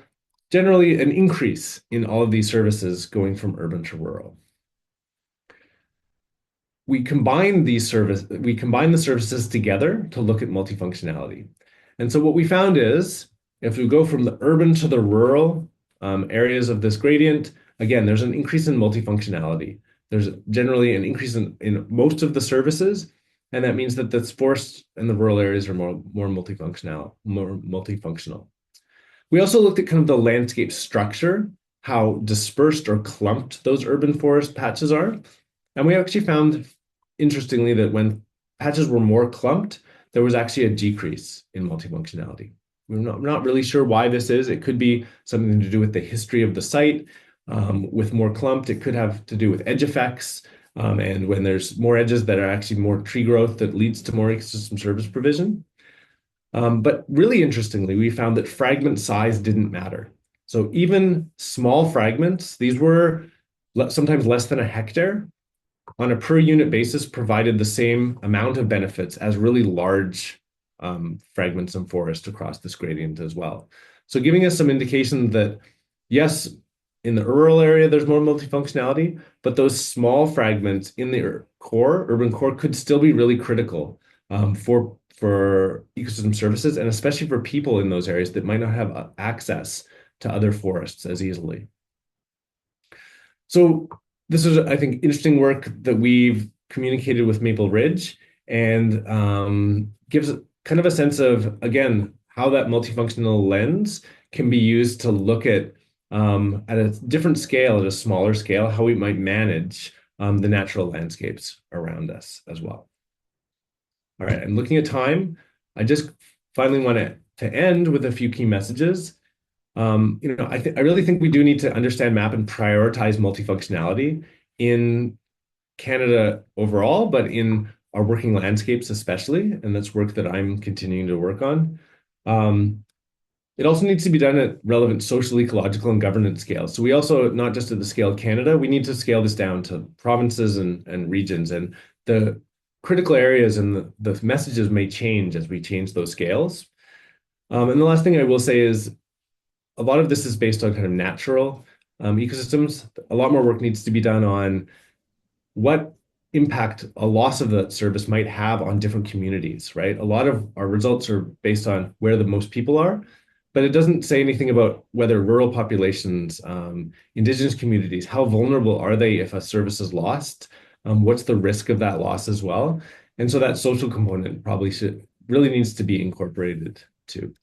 S2: generally an increase in all of these services going from urban to rural. We combine the services together to look at multifunctionality. And so what we found is if we go from the urban to the rural areas of this gradient, again, there's an increase in multifunctionality. There's generally an increase in most of the services, and that means that the forests and the rural areas are more multifunctional. We also looked at kind of the landscape structure, how dispersed or clumped those urban forest patches are. And we actually found, interestingly, that when patches were more clumped, there was actually a decrease in multifunctionality. We're not really sure why this is. It could be something to do with the history of the site. With more clumped, it could have to do with edge effects. And when there's more edges that are actually more tree growth that leads to more ecosystem service provision. But really interestingly, we found that fragment size didn't matter. So even small fragments, these were sometimes less than a hectare, on a per unit basis provided the same amount of benefits as really large fragments of forest across this gradient as well. So giving us some indication that yes, in the rural area, there's more multifunctionality, but those small fragments in the urban core could still be really critical for ecosystem services, and especially for people in those areas that might not have access to other forests as easily. So this is, I think, interesting work that we've communicated with Maple Ridge and gives kind of a sense of, again, how that multifunctional lens can be used to look at a different scale, at a smaller scale, how we might manage the natural landscapes around us as well. All right, I'm looking at time. I just finally want to end with a few key messages. I really think we do need to understand, map, and prioritize multifunctionality in Canada overall, but in our working landscapes especially, and that's work that I'm continuing to work on. it also needs to be done at relevant social, ecological, and governance scales. So we also, not just at the scale of Canada, we need to scale this down to provinces and regions. And the critical areas and the messages may change as we change those scales. And the last thing I will say is a lot of this is based on kind of natural ecosystems. A lot more work needs to be done on what impact a loss of that service might have on different communities, right? A lot of our results are based on where the most people are, but it doesn't say anything about whether rural populations, indigenous communities, how vulnerable are they if a service is lost? What's the risk of that loss as well? And so that social component probably should really needs to be incorporated too.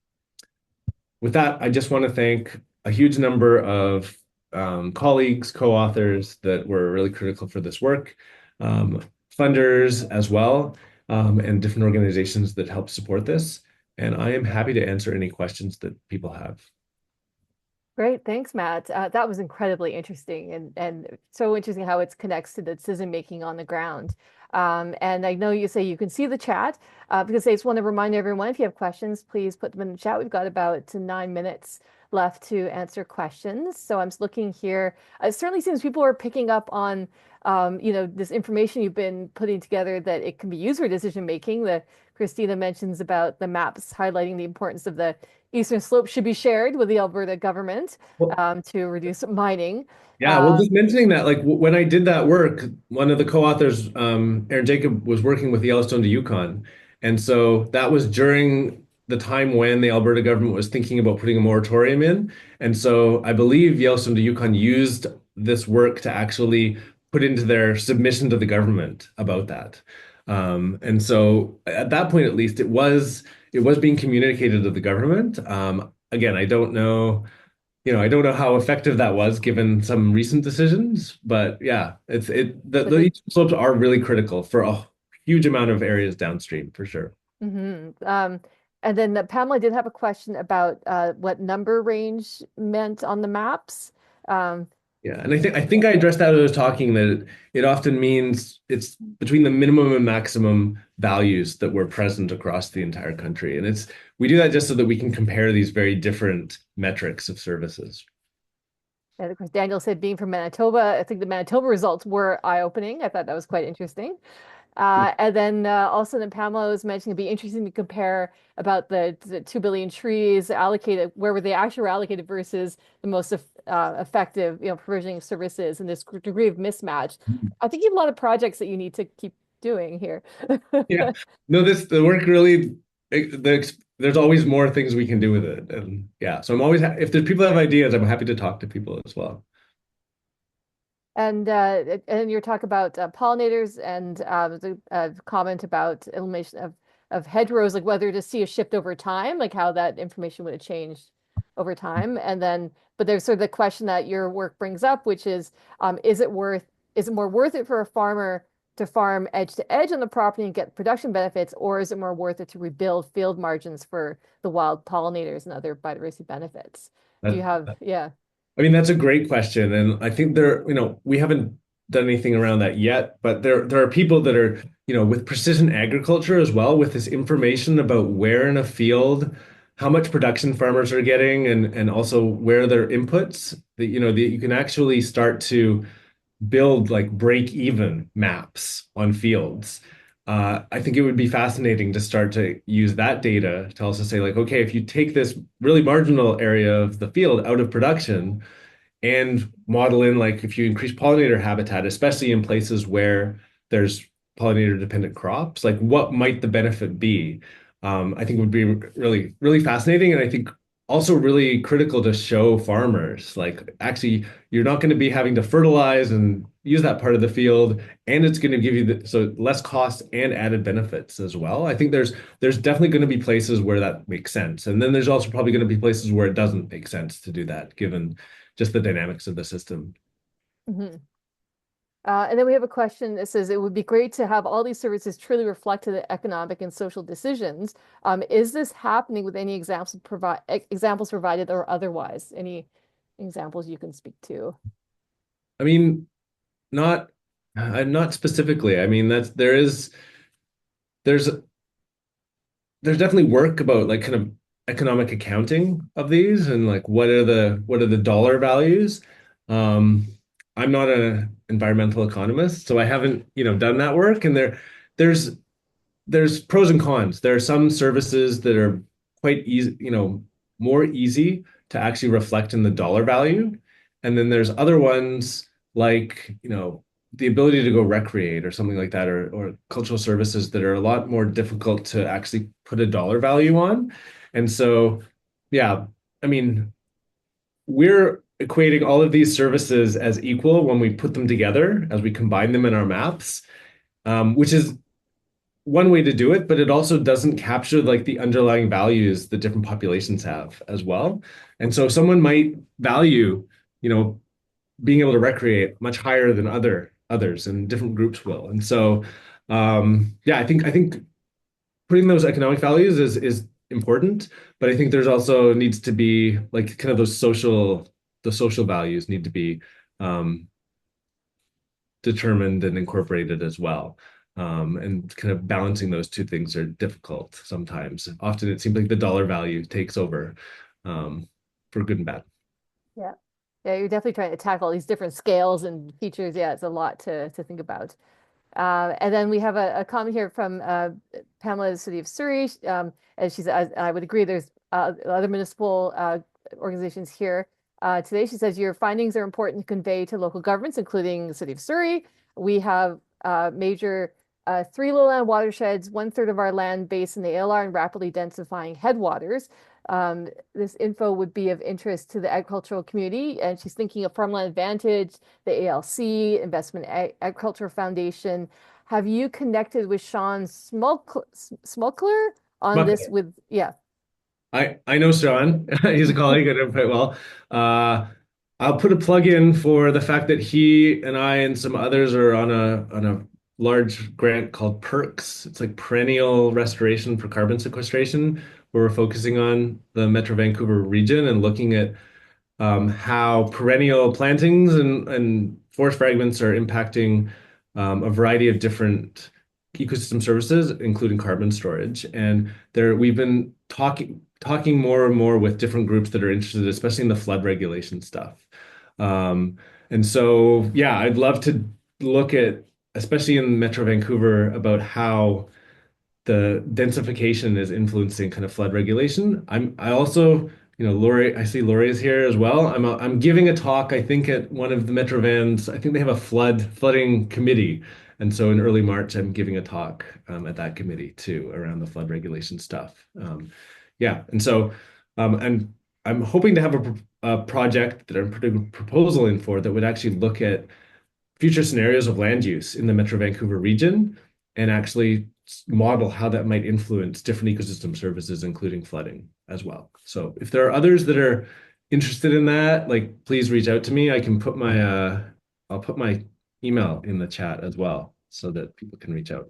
S2: With that, I just want to thank a huge number of colleagues, co-authors that were really critical for this work, um, funders as well, and different organizations that help support this. And I am happy to answer any questions that people have.
S1: Great, thanks, Matt. That was incredibly interesting and so interesting how it connects to the decision making on the ground. And I know you say you can see the chat because I just want to remind everyone if you have questions, please put them in the chat. We've got about 9 minutes left to answer questions. So I'm just looking here. It certainly seems people are picking up on this information you've been putting together that it can be used for decision making. The Christina mentions about the maps highlighting the importance of the Eastern Slope should be shared with the Alberta government
S2: Well,
S1: to reduce mining.
S2: yeah, well,
S1: Um,
S2: just mentioning that, like when I did that work, one of the co-authors, Aaron Jacob, was working with Yellowstone to Yukon. And so that was during the time when the Alberta government was thinking about putting a moratorium in. And so I believe Yellowstone to Yukon used this work to actually put into their submission to the government about that. And so at that point, at least, it was being communicated to the government. Again, I don't know how effective that was given some recent decisions, but yeah,
S1: but
S2: the eastern slopes are really critical for a huge amount of areas downstream for sure.
S1: mhm. And then Pamela did have a question about what number range meant on the maps. Um,
S2: Yeah, and I think I addressed that when I was talking that it often means it's between the minimum and maximum values that were present across the entire country. And we do that just so that we can compare these very different metrics of services.
S1: and of course, Daniel said being from Manitoba, I think the Manitoba results were eye-opening. I thought that was quite interesting. And then also then Pamela was mentioning it'd be interesting to compare about the 2 billion trees allocated, where were they actually were allocated versus the most effective, provisioning of services and this degree of mismatch. I think you have a lot of projects that you need to keep doing here.
S2: Yeah. No, the work really, there's always more things we can do with it. And yeah, so if there's people that have ideas, I'm happy to talk to people as well.
S1: And your talk about pollinators and the comment about elimination of hedgerows, like whether to see a shift over time, like how that information would have changed over time. And then, but there's sort of the question that your work brings up, which is, is it more worth it for a farmer to farm edge to edge on the property and get production benefits, or is it more worth it to rebuild field margins for the wild pollinators and other biodiversity benefits? Do you
S2: That,
S1: have, yeah.
S2: I mean, that's a great question. And I think we haven't done anything around that yet, but there are people that are, with precision agriculture as well, with this information about where in a field, how much production farmers are getting and also where their inputs that, that you can actually start to build like break even maps on fields. I think it would be fascinating to start to use that data to also say like, okay, if you take this really marginal area of the field out of production and model in like if you increase pollinator habitat, especially in places where there's pollinator dependent crops, like what might the benefit be? I think would be really, really fascinating. And I think also really critical to show farmers like actually you're not going to be having to fertilize and use that part of the field and it's going to give you so less cost and added benefits as well. I think there's definitely going to be places where that makes sense, and then there's also probably going to be places where it doesn't make sense to do that given just the dynamics of the system.
S1: Mhm. And then we have a question that says it would be great to have all these services truly reflect to the economic and social decisions. Is this happening with any examples provided or otherwise? Any examples you can speak to?
S2: I mean, not not specifically. I mean, there's there's definitely work about like kind of economic accounting of these and like what are the dollar values. Um, I'm not an environmental economist, so I haven't, done that work. And there's there's pros and cons. There are some services that are quite easy, more easy to actually reflect in the dollar value. And then there's other ones like, the ability to go recreate or something like that, or cultural services that are a lot more difficult to actually put a dollar value on. And so, yeah, I mean, we're equating all of these services as equal when we put them together, as we combine them in our maps, which is one way to do it, but it also doesn't capture like the underlying values that different populations have as well. And so someone might value, you know, being able to recreate much higher than others, and different groups will. And so yeah, I think putting those economic values is important, but I think there's also needs to be like kind of the social values need to be um determined and incorporated as well. And kind of balancing those two things are difficult sometimes. Often it seems like the dollar value takes over, for good and bad.
S1: Yeah. Yeah, you're definitely trying to tackle these different scales and features. Yeah, it's a lot to think about. And then we have a comment here from Pamela, the City of Surrey. And she's, I would agree, there's other municipal organizations here. Today, she says, your findings are important to convey to local governments, including the City of Surrey. We have major three lowland watersheds, one-third of our land base in the ALR and rapidly densifying headwaters. This info would be of interest to the agricultural community, and she's thinking of Farmland Advantage, the ALC, Investment Agriculture Foundation. Have you connected with Sean Smokler on this
S2: But
S1: with, yeah.
S2: I know Sean. He's a colleague. I know him quite well. Uh, I'll put a plug in for the fact that he and I and some others are on a large grant called PERCS. It's like perennial restoration for carbon sequestration, where we're focusing on the Metro Vancouver region and looking at how perennial plantings and forest fragments are impacting a variety of different ecosystem services, including carbon storage. And we've been talking more and more with different groups that are interested, especially in the flood regulation stuff. And so, yeah, I'd love to look at, especially in Metro Vancouver, about how the densification is influencing kind of flood regulation. I also, Lori, I see Lori is here as well. I'm giving a talk, I think, at one of the Metro Vans. I think they have a flooding committee. And so in early March, I'm giving a talk at that committee too around the flood regulation stuff. Yeah, and so I'm hoping to have a project that I'm putting a proposal in for that would actually look at future scenarios of land use in the Metro Vancouver region and actually model how that might influence different ecosystem services, including flooding as well. So if there are others that are interested in that, like please reach out to me. I can put I'll put my email in the chat as well so that people can reach out.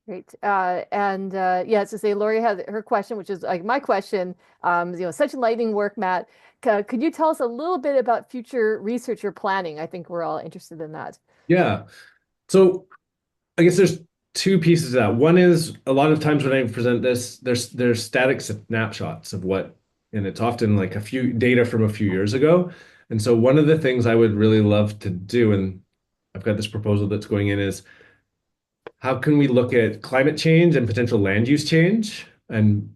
S1: Great. And yeah, to say Lori had her question, which is like my question, such enlightening work, Matt. Could you tell us a little bit about future research you're planning? I think we're all interested in that.
S2: Yeah. So I guess there's two pieces of that. One is a lot of times when I present this, there's static snapshots of what, and it's often like a few data from a few years ago. And so one of the things I would really love to do, and I've got this proposal that's going in, is how can we look at climate change and potential land use change and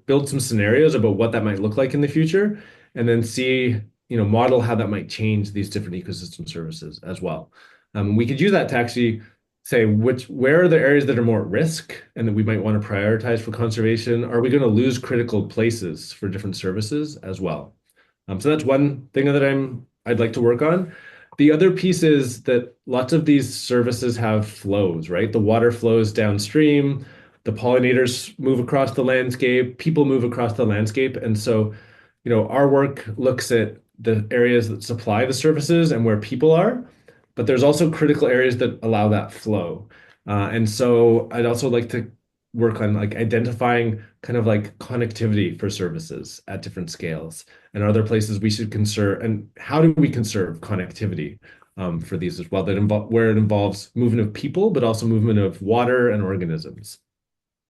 S2: build some scenarios about what that might look like in the future, and then see, model how that might change these different ecosystem services as well. We could use that to actually say where are the areas that are more at risk and that we might want to prioritize for conservation? Are we going to lose critical places for different services as well? So that's one thing that I'd like to work on. The other piece is that lots of these services have flows, right? The water flows downstream, the pollinators move across the landscape, people move across the landscape. And so, our work looks at the areas that supply the services and where people are, but there's also critical areas that allow that flow. And so I'd also like to work on like identifying kind of like connectivity for services at different scales. And are there places we should conserve, and how do we conserve connectivity for these as well, where it involves movement of people, but also movement of water and organisms.